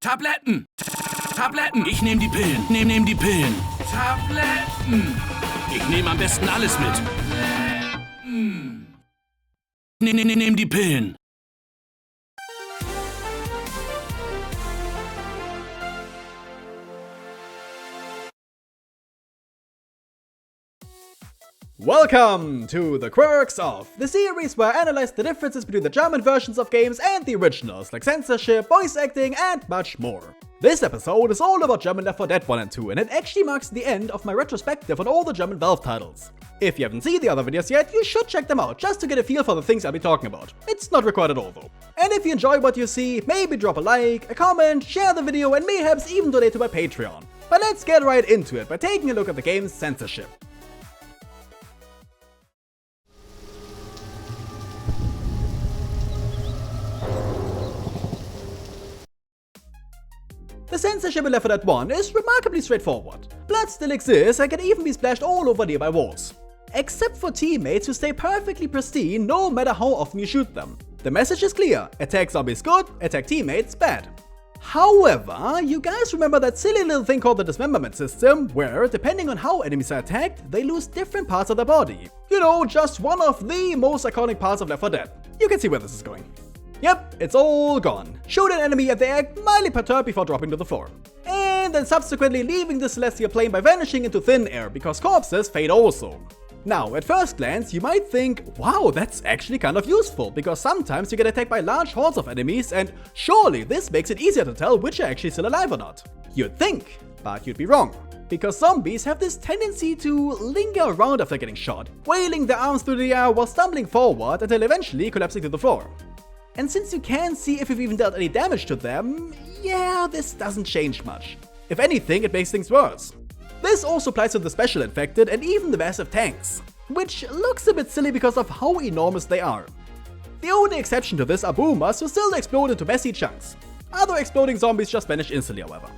Tabletten! Tabletten! Ich nehme die Pillen. Nehm die Pillen. Tabletten! Ich nehme am besten alles mit. Nehm die Pillen. Welcome to the Quirks of, the series where I analyze the differences between the German versions of games and the originals, like censorship, voice acting, and much more. This episode is all about German Left 4 Dead 1 and 2, and it actually marks the end of my retrospective on all the German Valve titles. If you haven't seen the other videos yet, you should check them out, just to get a feel for the things I'll be talking about. It's not recorded at all though. And if you enjoy what you see, maybe drop a like, a comment, share the video, and mayhaps even donate to my Patreon. But let's get right into it by taking a look at the game's censorship. The censorship in Left 4 Dead 1 is remarkably straightforward. Blood still exists and can even be splashed all over nearby walls. Except for teammates who stay perfectly pristine no matter how often you shoot them. The message is clear: attack zombies good, attack teammates bad. However, you guys remember that silly little thing called the dismemberment system, where, depending on how enemies are attacked, they lose different parts of their body. You know, just one of the most iconic parts of Left 4 Dead. You can see where this is going. Yep, it's all gone. Shoot an enemy and they act mildly perturbed before dropping to the floor. And then subsequently leaving the celestial plane by vanishing into thin air, because corpses fade also. Now, at first glance, you might think, wow, that's actually kind of useful, because sometimes you get attacked by large hordes of enemies, and surely this makes it easier to tell which are actually still alive or not. You'd think, but you'd be wrong. Because zombies have this tendency to linger around after getting shot, wailing their arms through the air while stumbling forward until eventually collapsing to the floor. And since you can't see if you've even dealt any damage to them, yeah, this doesn't change much. If anything, it makes things worse. This also applies to the special infected and even the massive tanks, which looks a bit silly because of how enormous they are. The only exception to this are boomers, who still explode into messy chunks. Other exploding zombies just vanish instantly, however.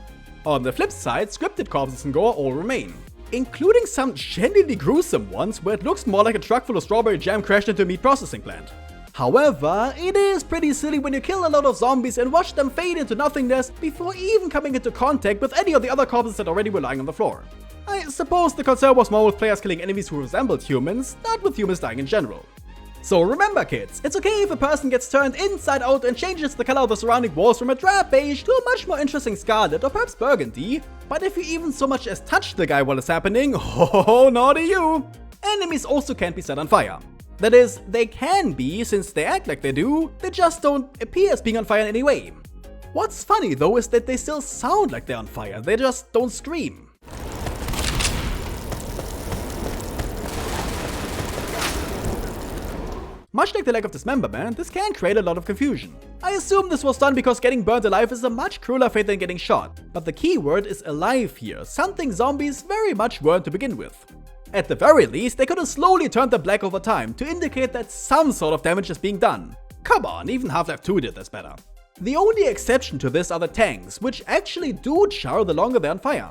On the flip side, scripted corpses and gore all remain, including some genuinely gruesome ones where it looks more like a truck full of strawberry jam crashed into a meat processing plant. However, it is pretty silly when you kill a lot of zombies and watch them fade into nothingness before even coming into contact with any of the other corpses that already were lying on the floor. I suppose the concern was more with players killing enemies who resembled humans, not with humans dying in general. So remember kids, it's okay if a person gets turned inside out and changes the color of the surrounding walls from a drab beige to a much more interesting scarlet or perhaps burgundy, but if you even so much as touch the guy while it's happening, oh naughty you! Enemies also can't be set on fire. That is, they can be, since they act like they do, they just don't appear as being on fire in any way. What's funny though is that they still sound like they're on fire, they just don't scream. Much like the lack of dismemberment, this can create a lot of confusion. I assume this was done because getting burnt alive is a much crueler fate than getting shot, but the key word is alive here, something zombies very much weren't to begin with. At the very least, they could have slowly turned them black over time to indicate that some sort of damage is being done. Come on, even Half-Life 2 did this better. The only exception to this are the tanks, which actually do char the longer they're on fire.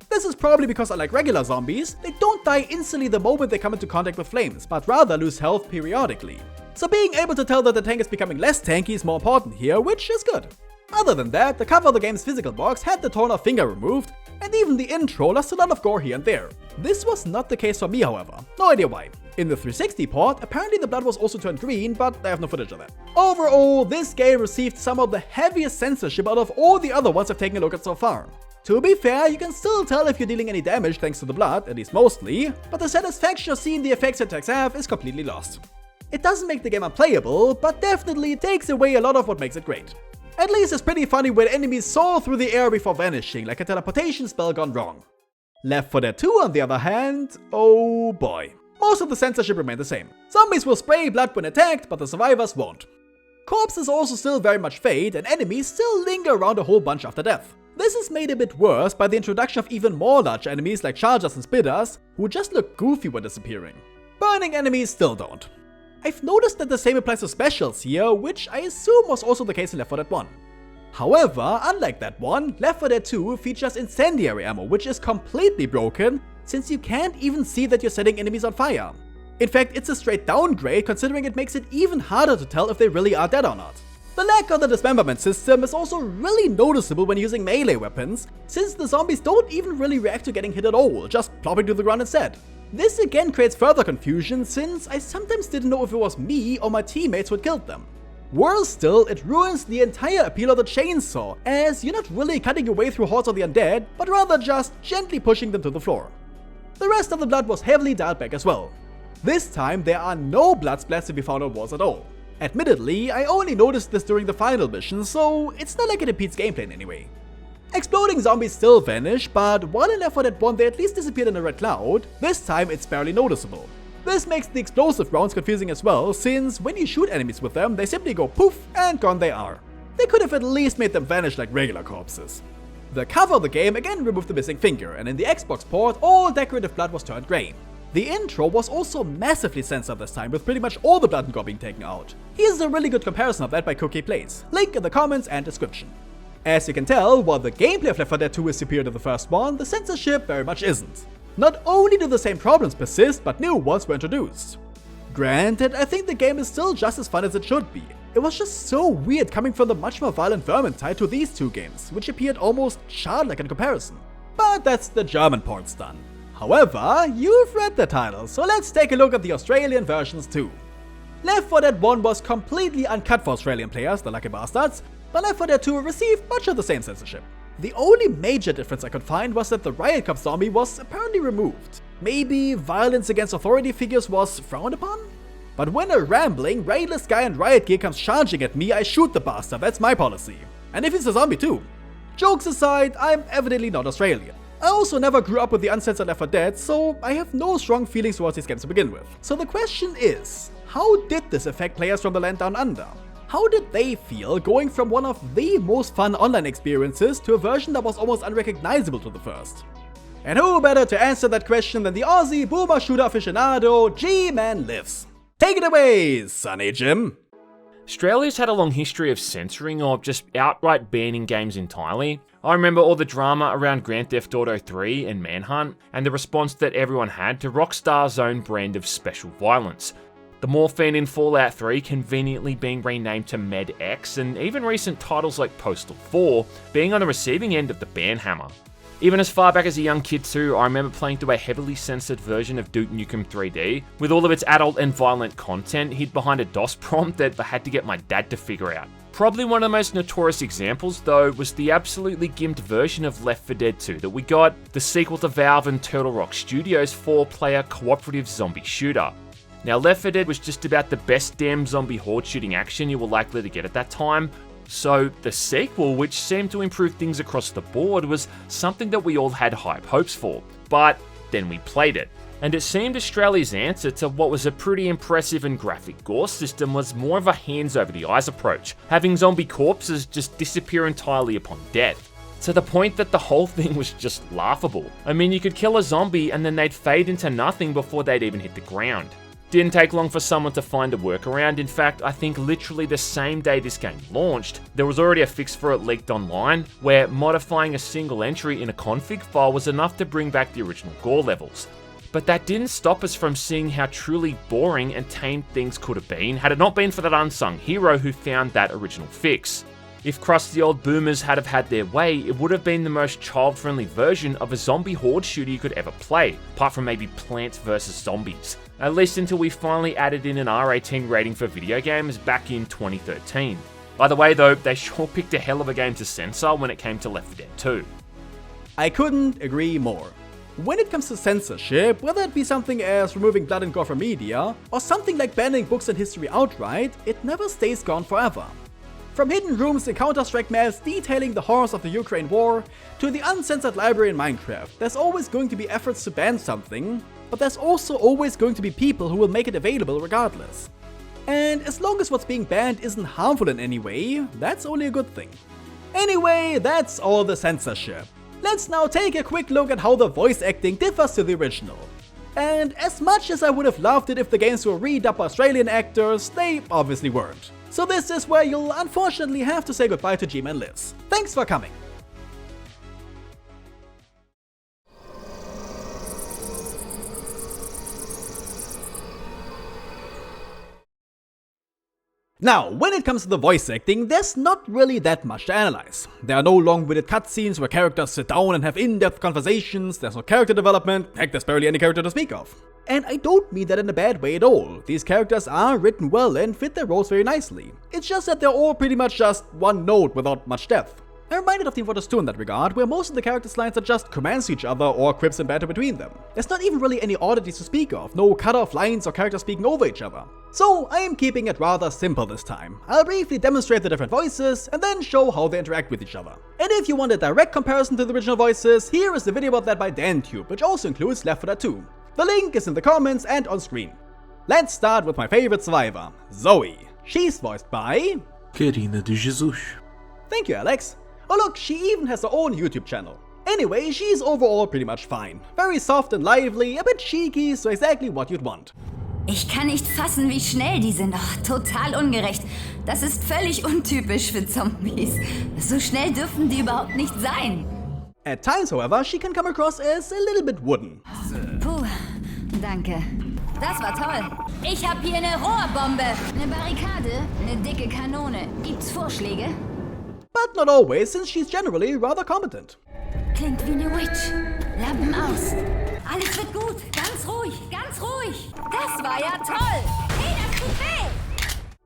This is probably because, unlike regular zombies, they don't die instantly the moment they come into contact with flames, but rather lose health periodically. So being able to tell that the tank is becoming less tanky is more important here, which is good. Other than that, the cover of the game's physical box had the torn off finger removed, and even the intro lost a lot of gore here and there. This was not the case for me, however. No idea why. In the 360 port, apparently the blood was also turned green, but I have no footage of that. Overall, this game received some of the heaviest censorship out of all the other ones I've taken a look at so far. To be fair, you can still tell if you're dealing any damage thanks to the blood, at least mostly, but the satisfaction of seeing the effects attacks have is completely lost. It doesn't make the game unplayable, but definitely takes away a lot of what makes it great. At least it's pretty funny when enemies soar through the air before vanishing, like a teleportation spell gone wrong. Left 4 Dead 2, on the other hand, oh boy. Most of the censorship remained the same. Zombies will spray blood when attacked, but the survivors won't. Corpses also still very much fade, and enemies still linger around a whole bunch after death. This is made a bit worse by the introduction of even more large enemies like chargers and spitters, who just look goofy when disappearing. Burning enemies still don't. I've noticed that the same applies to specials here, which I assume was also the case in Left 4 Dead 1. However, unlike that one, Left 4 Dead 2 features incendiary ammo, which is completely broken, since you can't even see that you're setting enemies on fire. In fact, it's a straight downgrade, considering it makes it even harder to tell if they really are dead or not. The lack of the dismemberment system is also really noticeable when using melee weapons, since the zombies don't even really react to getting hit at all, just plopping to the ground instead. This again creates further confusion, since I sometimes didn't know if it was me or my teammates who had killed them. Worse still, it ruins the entire appeal of the chainsaw, as you're not really cutting your way through hordes of the undead, but rather just gently pushing them to the floor. The rest of the blood was heavily dialed back as well. This time there are no blood splats to be found on walls at all. Admittedly, I only noticed this during the final mission, so it's not like it impedes gameplay in any way. Exploding zombies still vanish, but while in Left 4 Dead 1 they at least disappeared in a red cloud, this time it's barely noticeable. This makes the explosive rounds confusing as well, since when you shoot enemies with them, they simply go poof and gone they are. They could have at least made them vanish like regular corpses. The cover of the game again removed the missing finger, and in the Xbox port, all decorative blood was turned grey. The intro was also massively censored this time, with pretty much all the blood and gore being taken out. Here's a really good comparison of that by Cookie Plays, link in the comments and description. As you can tell, while the gameplay of Left 4 Dead 2 is superior to the first one, the censorship very much isn't. Not only do the same problems persist, but new ones were introduced. Granted, I think the game is still just as fun as it should be. It was just so weird coming from the much more violent Vermintide to these two games, which appeared almost childlike in comparison. But that's the German ports done. However, you've read the title, so let's take a look at the Australian versions too. Left 4 Dead 1 was completely uncut for Australian players, the lucky bastards, but Left 4 Dead 2 received much of the same censorship. The only major difference I could find was that the Riot Cop zombie was apparently removed. Maybe violence against authority figures was frowned upon? But when a rambling, raidless guy in riot gear comes charging at me, I shoot the bastard, that's my policy. And if he's a zombie too. Jokes aside, I'm evidently not Australian. I also never grew up with the uncensored Left 4 Dead, so I have no strong feelings towards these games to begin with. So the question is, how did this affect players from the land down under? How did they feel going from one of the most fun online experiences to a version that was almost unrecognizable to the first? And who better to answer that question than the Aussie boomer shooter aficionado, G-Man Lives. Take it away, Sonny Jim! Australia's had a long history of censoring or just outright banning games entirely. I remember all the drama around Grand Theft Auto 3 and Manhunt, and the response that everyone had to Rockstar's own brand of special violence. The morphine in Fallout 3 conveniently being renamed to Med X, and even recent titles like Postal 4 being on the receiving end of the ban hammer. Even as far back as a young kid too, I remember playing through a heavily censored version of Duke Nukem 3D, with all of its adult and violent content hid behind a DOS prompt that I had to get my dad to figure out. Probably one of the most notorious examples though was the absolutely gimped version of Left 4 Dead 2 that we got, the sequel to Valve and Turtle Rock Studios' 4-player cooperative zombie shooter. Now, Left 4 Dead was just about the best damn zombie horde shooting action you were likely to get at that time, so the sequel, which seemed to improve things across the board, was something that we all had high hopes for. But then we played it, and it seemed Australia's answer to what was a pretty impressive and graphic gore system was more of a hands over the eyes approach, having zombie corpses just disappear entirely upon death. To the point that the whole thing was just laughable. I mean, you could kill a zombie and then they'd fade into nothing before they'd even hit the ground. Didn't take long for someone to find a workaround. In fact, I think literally the same day this game launched, there was already a fix for it leaked online, where modifying a single entry in a config file was enough to bring back the original gore levels. But that didn't stop us from seeing how truly boring and tame things could have been had it not been for that unsung hero who found that original fix. If crusty old boomers had have had their way, it would have been the most child-friendly version of a zombie horde shooter you could ever play, apart from maybe Plants vs Zombies. At least until we finally added in an R18 rating for video games back in 2013. By the way though, they sure picked a hell of a game to censor when it came to Left 4 Dead 2. I couldn't agree more. When it comes to censorship, whether it be something as removing blood and gore from media, or something like banning books and history outright, it never stays gone forever. From hidden rooms in Counter-Strike maps detailing the horrors of the Ukraine war, to the uncensored library in Minecraft, there's always going to be efforts to ban something, but there's also always going to be people who will make it available regardless. And as long as what's being banned isn't harmful in any way, that's only a good thing. Anyway, that's all the censorship. Let's now take a quick look at how the voice acting differs to the original. And as much as I would have loved it if the games were redubbed by Australian actors, they obviously weren't. So this is where you'll unfortunately have to say goodbye to G-Man Lives. Thanks for coming! Now, when it comes to the voice acting, there's not really that much to analyze. There are no long-winded cutscenes where characters sit down and have in-depth conversations, there's no character development, heck, there's barely any character to speak of. And I don't mean that in a bad way at all. These characters are written well and fit their roles very nicely. It's just that they're all pretty much just one note without much depth. I'm reminded of Team Fortress 2 in that regard, where most of the characters' lines are just commands to each other or quips and banter between them. There's not even really any oddities to speak of, no cut-off lines or characters speaking over each other. So I am keeping it rather simple this time. I'll briefly demonstrate the different voices and then show how they interact with each other. And if you want a direct comparison to the original voices, here is the video about that by DanTube, which also includes Left 4 Dead 2. The link is in the comments and on screen. Let's start with my favorite survivor, Zoe. She's voiced by... Querida de Jesus. Thank you, Alex. Oh look, she even has her own YouTube channel. Anyway, she's overall pretty much fine. Very soft and lively, a bit cheeky, so exactly what you'd want. Ich kann nicht fassen, wie schnell die sind. Oh, total ungerecht. Das ist völlig untypisch für Zombies. So schnell dürfen die überhaupt nicht sein. At times, however, she can come across as a little bit wooden. Puh, danke. Das war toll. Ich hab hier eine Rohrbombe, eine Barrikade, eine dicke Kanone. Gibt's Vorschläge? But not always, since she's generally rather competent. Klingt wie eine Witch. Lampen aus. Alles wird gut. Ganz ruhig, ganz ruhig. Das war ja toll. Hey, das tut weh.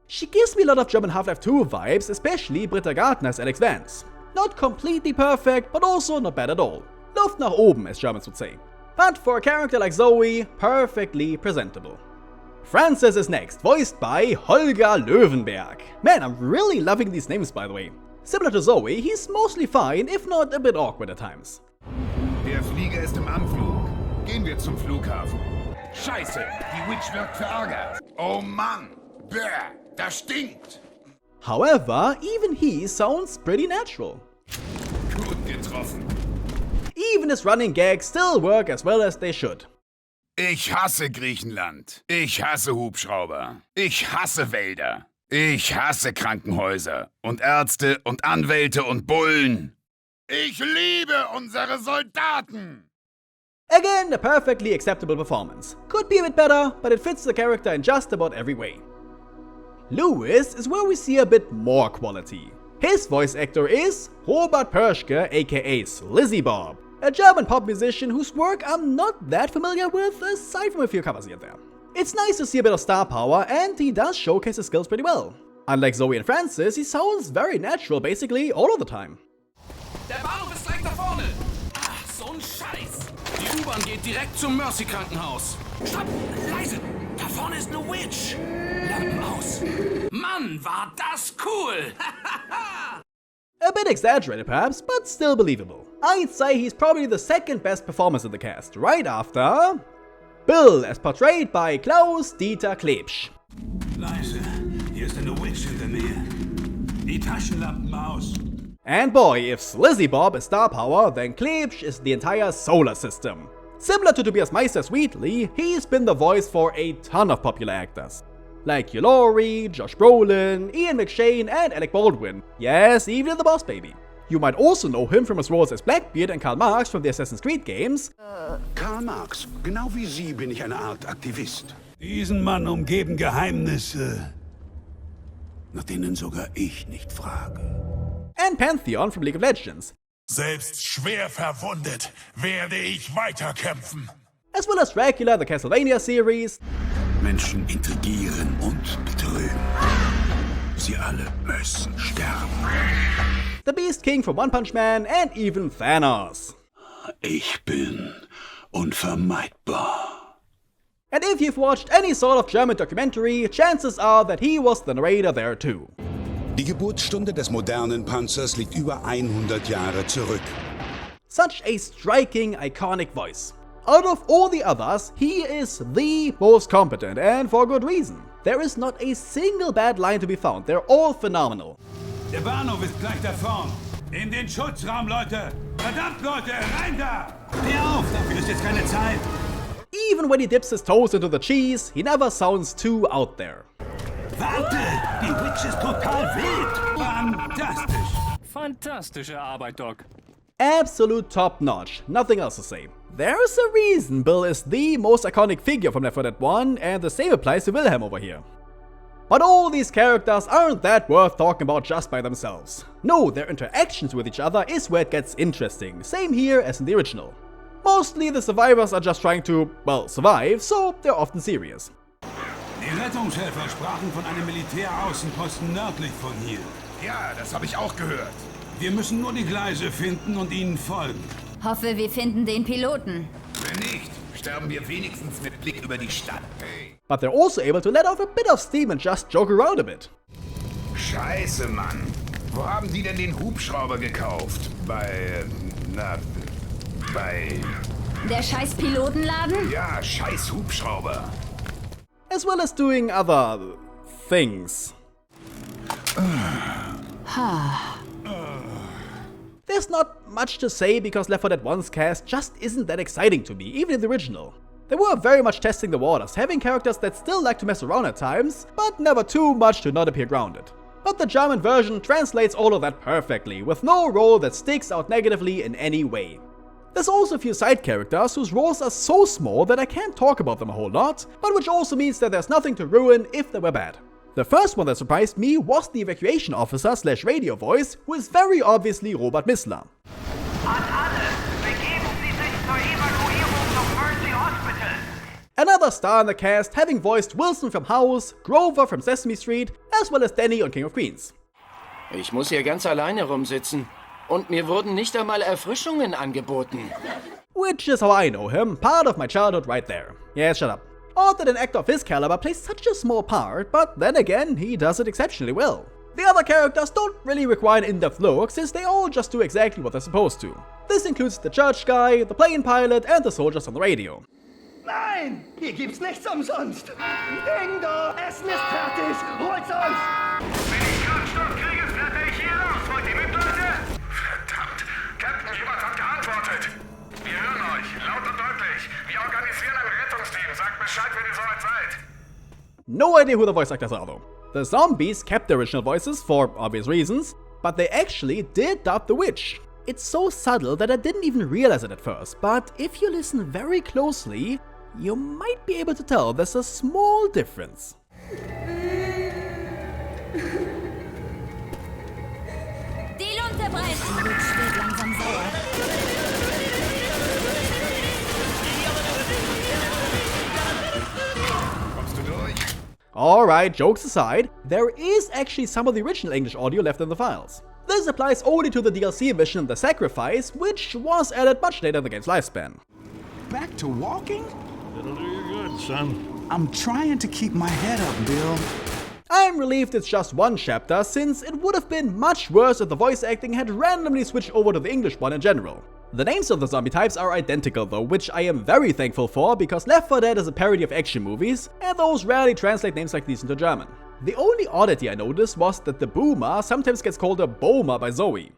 She gives me a lot of German Half-Life 2 vibes, especially Britta Gardner as Alex Vance. Not completely perfect, but also not bad at all. Luft nach oben, as Germans would say. But for a character like Zoe, perfectly presentable. Francis is next, voiced by Holger Löwenberg. Man, I'm really loving these names, by the way. Similar to Zoe, he's mostly fine, if not a bit awkward at times. Der Flieger ist im Anflug. Gehen wir zum Flughafen. Scheiße, die Witch wirkt verärgert. Oh Mann, bäh, das stinkt. However, even he sounds pretty natural. Gut getroffen. Even his running gags still work as well as they should. Ich hasse Griechenland. Ich hasse Hubschrauber. Ich hasse Wälder. Ich hasse Krankenhäuser und Ärzte und Anwälte und Bullen. Ich liebe unsere Soldaten. Again, a perfectly acceptable performance. Could be a bit better, but it fits the character in just about every way. Lewis is where we see a bit more quality. His voice actor is Robert Perschke, aka Slizzy Bob, a German pop musician whose work I'm not that familiar with, aside from a few covers here and there. It's nice to see a bit of star power, and he does showcase his skills pretty well. Unlike Zoe and Francis, he sounds very natural basically all of the time. Der Bahnhof ist gleich da vorne. Ach, so ein Scheiß. Die U-Bahn geht direkt zum Mercy-Krankenhaus. Stopp, leise. Da vorne ist eine Witch. Lampen aus. Mann, war das cool. A bit exaggerated perhaps, but still believable. I'd say he's probably the second best performance in the cast, right after... Bill, as portrayed by Klaus-Dieter. Leise, hier ist eine Witch in der Nähe. Die Taschenlampen aus. And boy, if Slizzy Bob is star power, then Klebsch is the entire solar system. Similar to Tobias Meister's Wheatley, he's been the voice for a ton of popular actors. Like Laurie, Josh Brolin, Ian McShane, and Alec Baldwin. Yes, even the Boss Baby. You might also know him from his roles as Blackbeard and Karl Marx from the Assassin's Creed games. Karl Marx, genau wie Sie bin ich eine Art Aktivist. Diesen Mann umgeben Geheimnisse, nach denen sogar ich nicht frage. And Pantheon from League of Legends. Selbst schwer verwundet werde ich weiterkämpfen. As well as Dracula, the Castlevania series. Menschen intrigieren und betrügen. Sie alle müssen sterben. The Beast King from One Punch Man, and even Thanos. Ich bin unvermeidbar. And if you've watched any sort of German documentary, chances are that he was the narrator there too. Die Geburtsstunde des modernen Panzers liegt über 100 Jahre zurück. Such a striking, iconic voice. Out of all the others, he is the most competent, and for good reason. There is not a single bad line to be found, they're all phenomenal. Der Bahnhof ist gleich da vorn. In den Schutzraum, Leute! Verdammt, Leute, rein da! Hör auf, dafür ist jetzt keine Zeit. Even when he dips his toes into the cheese, he never sounds too out there. Warte, die Witch ist total wild. Fantastisch. Fantastische Arbeit, Doc. Absolute top notch, nothing else to say. There's a reason Bill is the most iconic figure from Left 4 Dead 1, and the same applies to Wilhelm over here. But all these characters aren't that worth talking about just by themselves. No, their interactions with each other is where it gets interesting, same here as in the original. Mostly the survivors are just trying to, well, survive, so they're often serious. Die Rettungshelfer sprachen von einem Militäraußenposten nördlich von hier. Ja, das habe ich auch gehört. Wir müssen nur die Gleise finden und ihnen folgen. Hoffe, wir finden den Piloten. Wenn nicht, sterben wir wenigstens mit Blick über die Stadt. Hey. But they're also able to let off a bit of steam and just joke around a bit. Scheiße, Mann. Wo haben die denn den Hubschrauber gekauft? Bei Der scheiß Pilotenladen? Ja, scheiß Hubschrauber. As well as doing other things. There's not much to say because Left 4 Dead 1's cast just isn't that exciting to me, even in the original. They were very much testing the waters, having characters that still like to mess around at times, but never too much to not appear grounded. But the German version translates all of that perfectly, with no role that sticks out negatively in any way. There's also a few side characters whose roles are so small that I can't talk about them a whole lot, but which also means that there's nothing to ruin if they were bad. The first one that surprised me was the evacuation officer / radio voice, who is very obviously Robert Missler. Another star in the cast, having voiced Wilson from House, Grover from Sesame Street, as well as Danny on King of Queens. Ich muss hier ganz alleine rumsitzen. Und mir wurden nicht einmal Erfrischungen angeboten. Which is how I know him, part of my childhood right there. Yeah, shut up. Odd that an actor of his caliber plays such a small part, but then again, he does it exceptionally well. The other characters don't really require an in-depth look, since they all just do exactly what they're supposed to. This includes the church guy, the plane pilot, and the soldiers on the radio. Nein, hier gibt's nichts umsonst. Ding da, Essen ist fertig, holt's euch! Wenn ich Kraftstoff kriege, flatter ich hier raus. Wollt ihr mit, Leute? Verdammt, Captain, jemand hat geantwortet. Wir hören euch, laut und deutlich. Wir organisieren ein Rettungsteam. Sagt Bescheid, wenn ihr soweit seid. No idea who the voice actors are though. The zombies kept their original voices for obvious reasons, but they actually did dub the witch. It's so subtle that I didn't even realize it at first, but if you listen very closely, you might be able to tell there's a small difference. Die Lunte brennt! Die Witch wird langsam sauer. Kommst du durch? Alright, jokes aside, there is actually some of the original English audio left in the files. This applies only to the DLC mission The Sacrifice, which was added much later in the game's lifespan. Back to walking? It'll do you good, son. I'm trying to keep my head up, Bill. I'm relieved it's just one chapter, since it would have been much worse if the voice acting had randomly switched over to the English one in general. The names of the zombie types are identical though, which I am very thankful for, because Left 4 Dead is a parody of action movies, and those rarely translate names like these into German. The only oddity I noticed was that the boomer sometimes gets called a boma by Zoe.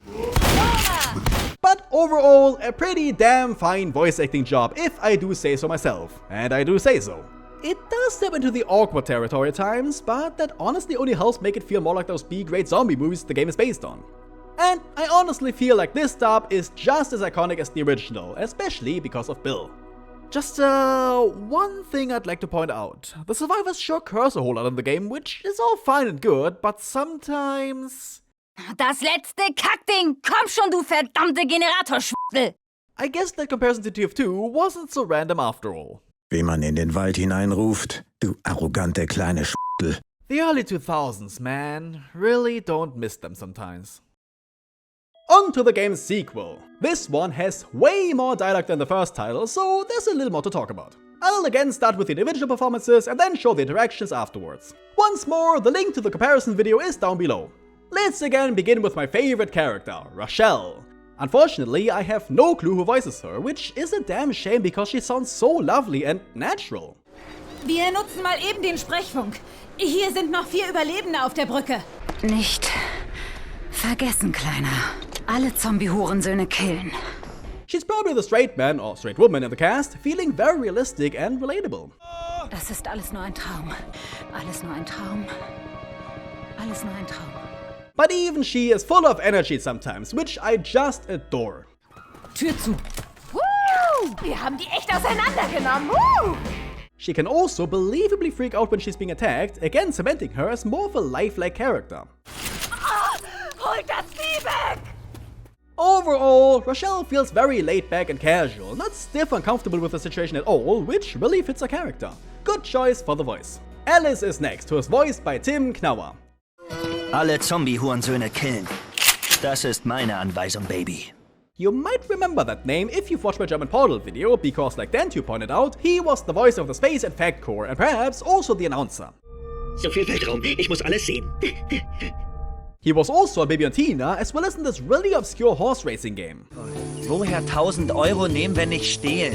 But overall, a pretty damn fine voice acting job, if I do say so myself. And I do say so. It does step into the awkward territory at times, but that honestly only helps make it feel more like those B-grade zombie movies the game is based on. And I honestly feel like this dub is just as iconic as the original, especially because of Bill. Just one thing I'd like to point out. The survivors sure curse a whole lot in the game, which is all fine and good, but sometimes... Das letzte Kackding! Komm schon, du verdammte Generatorschwuchtel! I guess that comparison to TF2 wasn't so random after all. Wie man in den Wald hineinruft, du arrogante kleine Schwuchtel. The early 2000s, man. Really don't miss them sometimes. On to the game's sequel. This one has way more dialogue than the first title, so there's a little more to talk about. I'll again start with the individual performances and then show the interactions afterwards. Once more, the link to the comparison video is down below. Let's again begin with my favorite character, Rochelle. Unfortunately, I have no clue who voices her, which is a damn shame because she sounds so lovely and natural. Wir nutzen mal eben den Sprechfunk. Hier sind noch 4 Überlebende auf der Brücke. Nicht vergessen, Kleiner. Alle Zombie-Hurensöhne killen. She's probably the straight man or straight woman in the cast, feeling very realistic and relatable. Das ist alles nur ein Traum. Alles nur ein Traum. Alles nur ein Traum. But even she is full of energy sometimes, which I just adore. Tür zu. Wir haben die echt auseinandergenommen. She can also believably freak out when she's being attacked, again cementing her as more of a lifelike character. Holt das Vieh weg! Overall, Rochelle feels very laid back and casual, not stiff and comfortable with the situation at all, which really fits her character. Good choice for the voice. Alice is next, who is voiced by Tim Knauer. Alle Zombie-Hurensöhne killen. Das ist meine Anweisung, Baby. You might remember that name if you've watched my German Portal video, because like Dante pointed out, he was the voice of the Space and Fact Corps and perhaps also the announcer. So viel Weltraum, ich muss alles sehen. He was also on Baby und Tina, as well as in this really obscure horse racing game. Woher 1000 Euro nehmen, wenn ich stehle?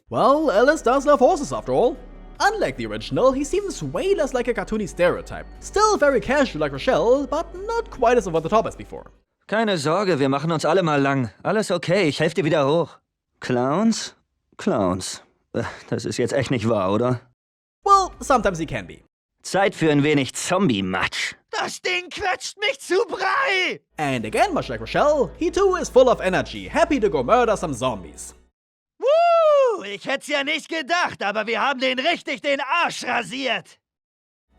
Well, Alice does love horses after all. Unlike the original, he seems way less like a cartoony stereotype. Still very casual like Rochelle, but not quite as over the top as before. Keine Sorge, wir machen uns alle mal lang. Alles okay, ich helfe dir wieder hoch. Clowns? Clowns. Das ist jetzt echt nicht wahr, oder? Well, sometimes he can be. Zeit für ein wenig Zombie-Matsch. Das Ding quetscht mich zu Brei! And again, much like Rochelle, he too is full of energy, happy to go murder some zombies. Woo! Ich hätt's ja nicht gedacht, aber wir haben den richtig den Arsch rasiert.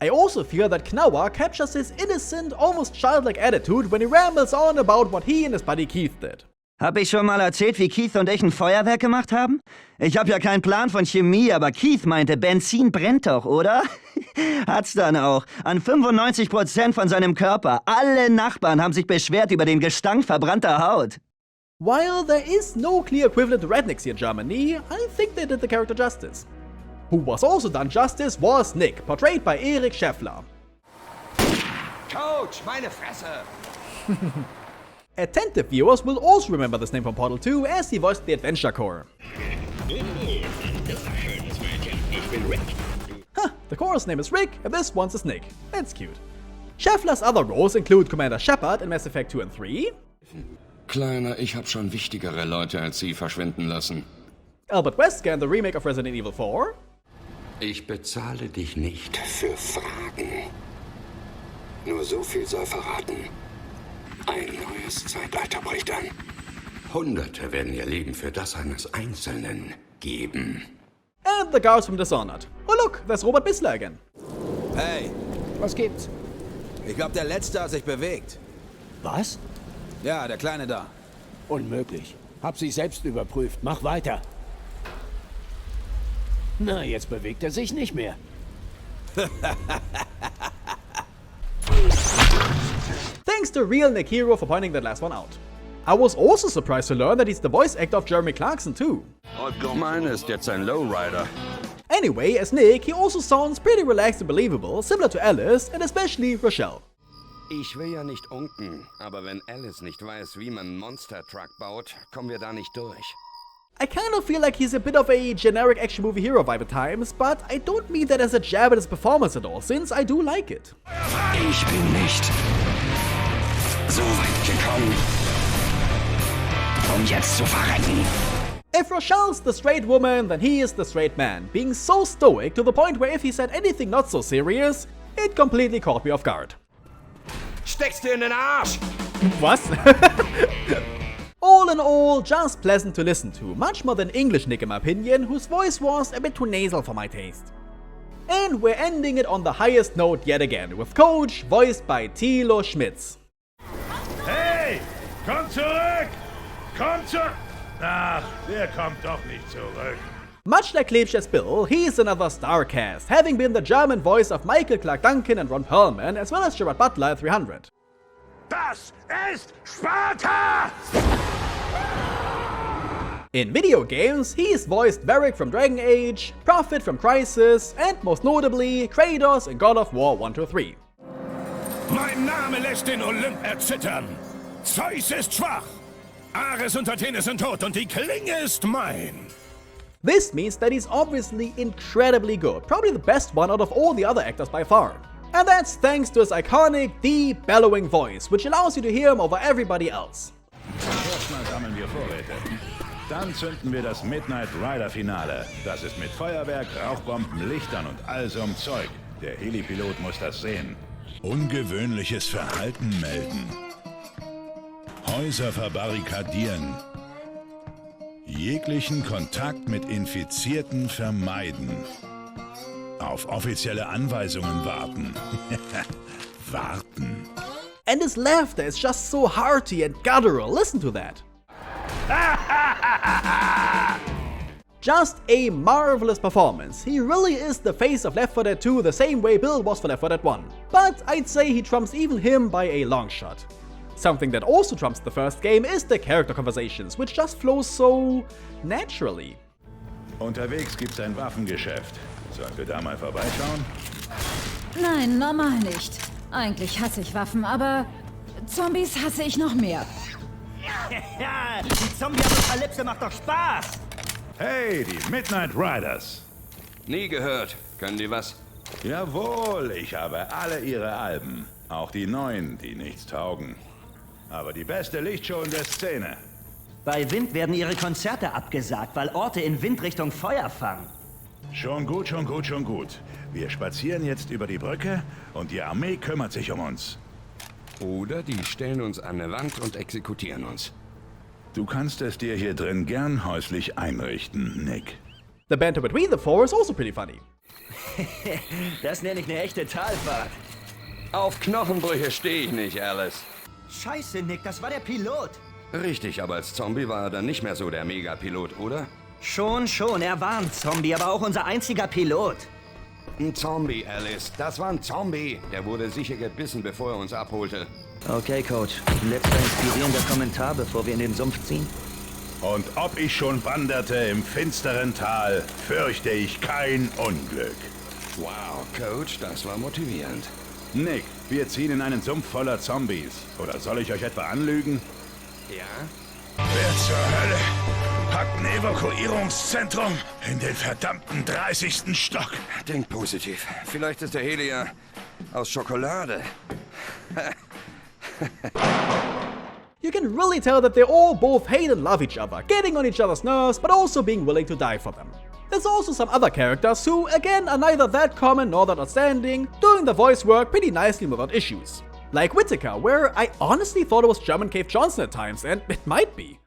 I also feel that Knauer captures his innocent, almost childlike attitude when he rambles on about what he and his buddy Keith did. Hab ich schon mal erzählt, wie Keith und ich ein Feuerwerk gemacht haben? Ich hab ja keinen Plan von Chemie, aber Keith meinte, Benzin brennt doch, oder? Hat's dann auch. An 95% von seinem Körper. Alle Nachbarn haben sich beschwert über den Gestank verbrannter Haut. While there is no clear equivalent to rednecks here in Germany, I think they did the character justice. Who was also done justice was Nick, portrayed by Eric Scheffler. Coach, meine Fresse! Attentive viewers will also remember this name from Portal 2 as he voiced the Adventure Corps. Huh, the Corps' name is Rick and this one's is Nick. That's cute. Scheffler's other roles include Commander Shepard in Mass Effect 2 and 3. Kleiner, ich hab schon wichtigere Leute als Sie verschwinden lassen. Albert Wesker in the remake of Resident Evil 4. Ich bezahle dich nicht für Fragen. Nur so viel soll verraten. Ein neues Zeitalter bricht an. Hunderte werden ihr Leben für das eines Einzelnen geben. And the guards from Dishonored. Oh look, there's Robert Bissler again. Hey, was gibt's? Ich glaub, der Letzte hat sich bewegt. Was? Ja, der Kleine da. Unmöglich. Hab sich selbst überprüft. Mach weiter. Na, jetzt bewegt er sich nicht mehr. Thanks to real Nick Hero for pointing that last one out. I was also surprised to learn that he's the voice actor of Jeremy Clarkson too. Mein ist jetzt ein Lowrider. Anyway, as Nick, he also sounds pretty relaxed and believable, similar to Alice and especially Rochelle. Ich will ja nicht unken, aber wenn Alice nicht weiß, wie man einen Monster Truck baut, kommen wir da nicht durch. I kind of feel like he's a bit of a generic action movie hero vibe at times, but I don't mean that as a jab at his performance at all, since I do like it. Ich bin nicht so weit gekommen, jetzt zu verrecken. If Rochelle's the straight woman, then he is the straight man, being so stoic to the point where if he said anything not so serious, it completely caught me off guard. Steck's dir in den Arsch! Was? All in all, just pleasant to listen to, much more than English Nick in my opinion, whose voice was a bit too nasal for my taste. And we're ending it on the highest note yet again, with Coach voiced by Thilo Schmitz. Hey, komm zurück! Komm zurück! Ach, der kommt doch nicht zurück. Much like Klebsch's Bill, he's another star cast, having been the German voice of Michael Clark Duncan and Ron Perlman, as well as Gerard Butler at 300. Das ist Sparta! In video games, he's voiced Varric from Dragon Age, Prophet from Crysis, and most notably, Kratos in God of War 1 to 3. Mein Name lässt den Olymp erzittern. Zeus ist schwach. Ares und Athene sind tot und die Klinge ist mein. This means that he's obviously incredibly good, probably the best one out of all the other actors by far. And that's thanks to his iconic, deep, bellowing voice, which allows you to hear him over everybody else. Erstmal sammeln wir Vorräte. Dann zünden wir das Midnight Rider Finale. Das ist mit Feuerwerk, Rauchbomben, Lichtern und all so'm Zeug. Der Helipilot muss das sehen. Ungewöhnliches Verhalten melden. Häuser verbarrikadieren. Jeglichen Kontakt mit Infizierten vermeiden. Auf offizielle Anweisungen warten. Warten. And his laughter is just so hearty and guttural, listen to that. Just a marvelous performance. He really is the face of Left 4 Dead 2 the same way Bill was for Left 4 Dead 1. But I'd say he trumps even him by a long shot. Something that also trumps the first game is the character conversations, which just flow so naturally. Unterwegs gibt's ein Waffengeschäft. Sollen wir da mal vorbeischauen? Nein, normal nicht. Eigentlich hasse ich Waffen, aber Zombies hasse ich noch mehr. Ja, die Zombie-Apokalypse macht doch Spaß! Hey, die Midnight Riders. Nie gehört. Können die was? Jawohl, ich habe alle ihre Alben. Auch die neuen, die nichts taugen. Aber die beste Lichtshow in der Szene. Bei Wind werden ihre Konzerte abgesagt, weil Orte in Windrichtung Feuer fangen. Schon gut, schon gut, schon gut. Wir spazieren jetzt über die Brücke und die Armee kümmert sich um uns. Oder die stellen uns an eine Wand und exekutieren uns. Du kannst es dir hier drin gern häuslich einrichten, Nick. The banter between the four is also pretty funny. Das nenne ich eine echte Talfahrt. Auf Knochenbrüche stehe ich nicht, Alice. Scheiße, Nick, das war der Pilot. Richtig, aber als Zombie war er dann nicht mehr so der Megapilot, oder? Schon, er war ein Zombie, aber auch unser einziger Pilot. Ein Zombie, Alice. Das war ein Zombie. Der wurde sicher gebissen, bevor er uns abholte. Okay, Coach. Letzter inspirierender Kommentar, bevor wir in den Sumpf ziehen. Und ob ich schon wanderte im finsteren Tal, fürchte ich kein Unglück. Wow, Coach, das war motivierend. Nick, wir ziehen in einen Sumpf voller Zombies. Oder soll ich euch etwa anlügen? Ja? Wer zur Hölle packt ein Evakuierungszentrum in den verdammten 30. Stock? Denk positiv. Vielleicht ist der Heli ja aus Schokolade. You can really tell that they all both hate and love each other, getting on each other's nerves, but also being willing to die for them. There's also some other characters who, again, are neither that common nor that outstanding, doing the voice work pretty nicely without issues. Like Whittaker, where I honestly thought it was German Cave Johnson at times, and it might be.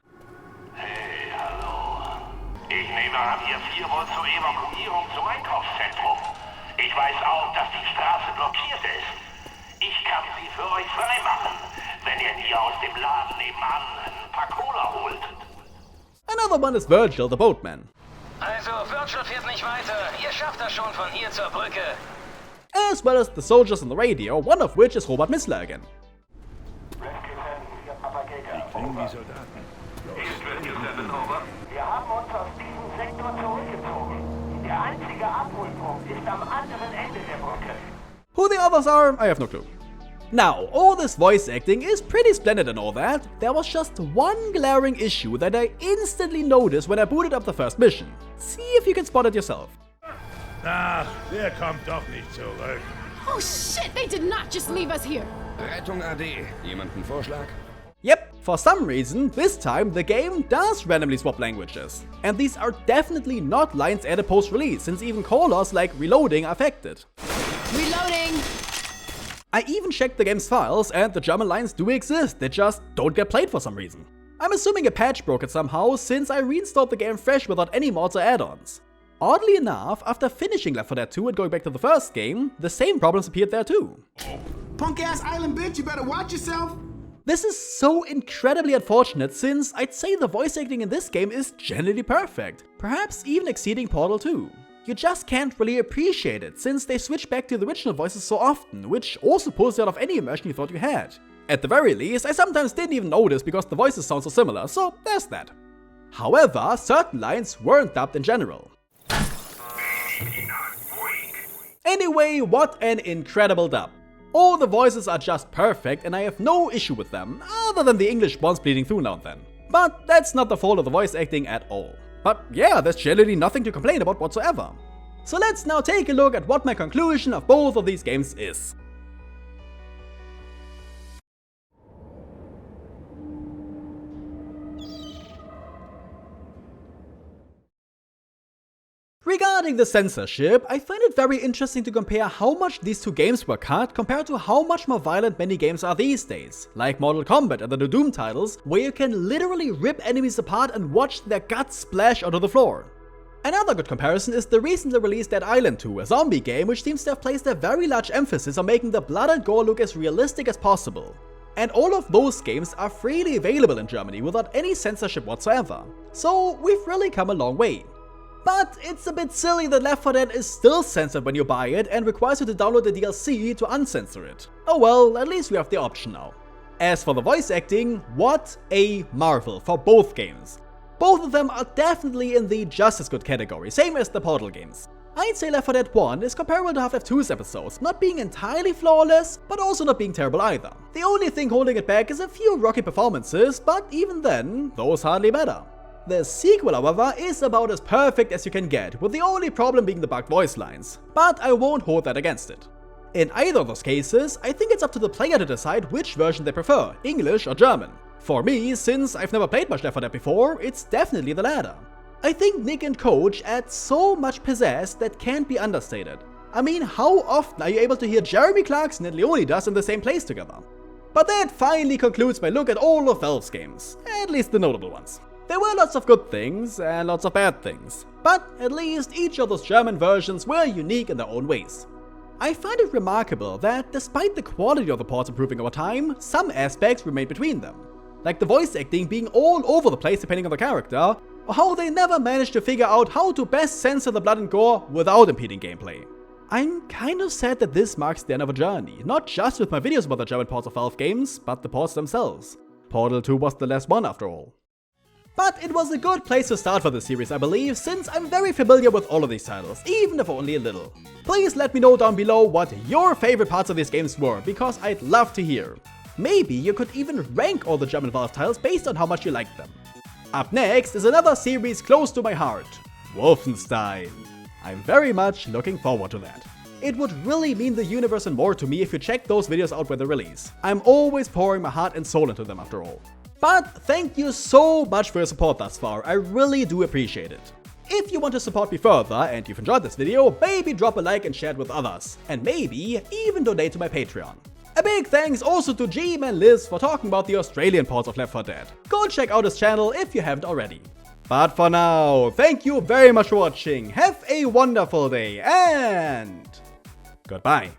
Hey, hallo. Ich nehme an, ihr vier wollt zur Evakuierung zum Einkaufszentrum. Ich weiß auch, dass die Straße blockiert ist. Ich kann sie für euch freimachen, wenn ihr mir aus dem Laden nebenan ein paar Cola holt. Another one is Virgil, the boatman. Also, Virgil fährt nicht weiter. Ihr schafft das schon von hier zur Brücke. As well as the soldiers on the radio, one of which is Robert Missler again. Wir haben uns aus diesem Sektor zurückgezogen. Der einzige Abholpunkt ist am anderen Ende der Brücke. Who the others are, I have no clue. Now, all this voice acting is pretty splendid and all that. There was just one glaring issue that I instantly noticed when I booted up the first mission. See if you can spot it yourself. Ach, der kommt doch nicht zurück. Oh shit, they did not just leave us here. Rettung AD. Jemand einen Vorschlag? Yep, for some reason, this time the game does randomly swap languages. And these are definitely not lines added post-release, since even callers like reloading are affected. Reloading! I even checked the game's files and the German lines do exist, they just don't get played for some reason. I'm assuming a patch broke it somehow, since I reinstalled the game fresh without any mods or add-ons. Oddly enough, after finishing Left 4 Dead 2 and going back to the first game, the same problems appeared there too. Punk-ass island bitch, you better watch yourself! This is so incredibly unfortunate, since I'd say the voice acting in this game is generally perfect, perhaps even exceeding Portal 2. You just can't really appreciate it, since they switch back to the original voices so often, which also pulls you out of any immersion you thought you had. At the very least, I sometimes didn't even notice because the voices sound so similar, so there's that. However, certain lines weren't dubbed in general. Anyway, what an incredible dub. All the voices are just perfect and I have no issue with them, other than the English ones bleeding through now and then. But that's not the fault of the voice acting at all. But yeah, there's generally nothing to complain about whatsoever. So let's now take a look at what my conclusion of both of these games is. Regarding the censorship, I find it very interesting to compare how much these two games were cut compared to how much more violent many games are these days, like Mortal Kombat and the new Doom titles, where you can literally rip enemies apart and watch their guts splash onto the floor. Another good comparison is the recently released Dead Island 2, a zombie game which seems to have placed a very large emphasis on making the blood and gore look as realistic as possible. And all of those games are freely available in Germany without any censorship whatsoever. So we've really come a long way. But it's a bit silly that Left 4 Dead is still censored when you buy it and requires you to download the DLC to uncensor it. Oh well, at least we have the option now. As for the voice acting, what a marvel for both games. Both of them are definitely in the just as good category, same as the Portal games. I'd say Left 4 Dead 1 is comparable to Half-Life 2's episodes, not being entirely flawless, but also not being terrible either. The only thing holding it back is a few rocky performances, but even then, those hardly matter. The sequel, however, is about as perfect as you can get, with the only problem being the bugged voice lines, but I won't hold that against it. In either of those cases, I think it's up to the player to decide which version they prefer, English or German. For me, since I've never played much Left 4 Dead before, it's definitely the latter. I think Nick and Coach add so much pizzazz that can't be understated. I mean, how often are you able to hear Jeremy Clarkson and Leonidas in the same place together? But that finally concludes my look at all of Valve's games, at least the notable ones. There were lots of good things and lots of bad things, but at least each of those German versions were unique in their own ways. I find it remarkable that despite the quality of the ports improving over time, some aspects remain between them. Like the voice acting being all over the place depending on the character, or how they never managed to figure out how to best censor the blood and gore without impeding gameplay. I'm kind of sad that this marks the end of a journey, not just with my videos about the German ports of Valve games, but the ports themselves. Portal 2 was the last one after all. But it was a good place to start for this series, I believe, since I'm very familiar with all of these titles, even if only a little. Please let me know down below what your favorite parts of these games were, because I'd love to hear. Maybe you could even rank all the German Valve titles based on how much you liked them. Up next is another series close to my heart, Wolfenstein. I'm very much looking forward to that. It would really mean the universe and more to me if you checked those videos out when they release. I'm always pouring my heart and soul into them after all. But thank you so much for your support thus far, I really do appreciate it. If you want to support me further and you've enjoyed this video, maybe drop a like and share it with others, and maybe even donate to my Patreon. A big thanks also to Jim and Liz for talking about the Australian ports of Left 4 Dead. Go check out his channel if you haven't already. But for now, thank you very much for watching, have a wonderful day, and goodbye.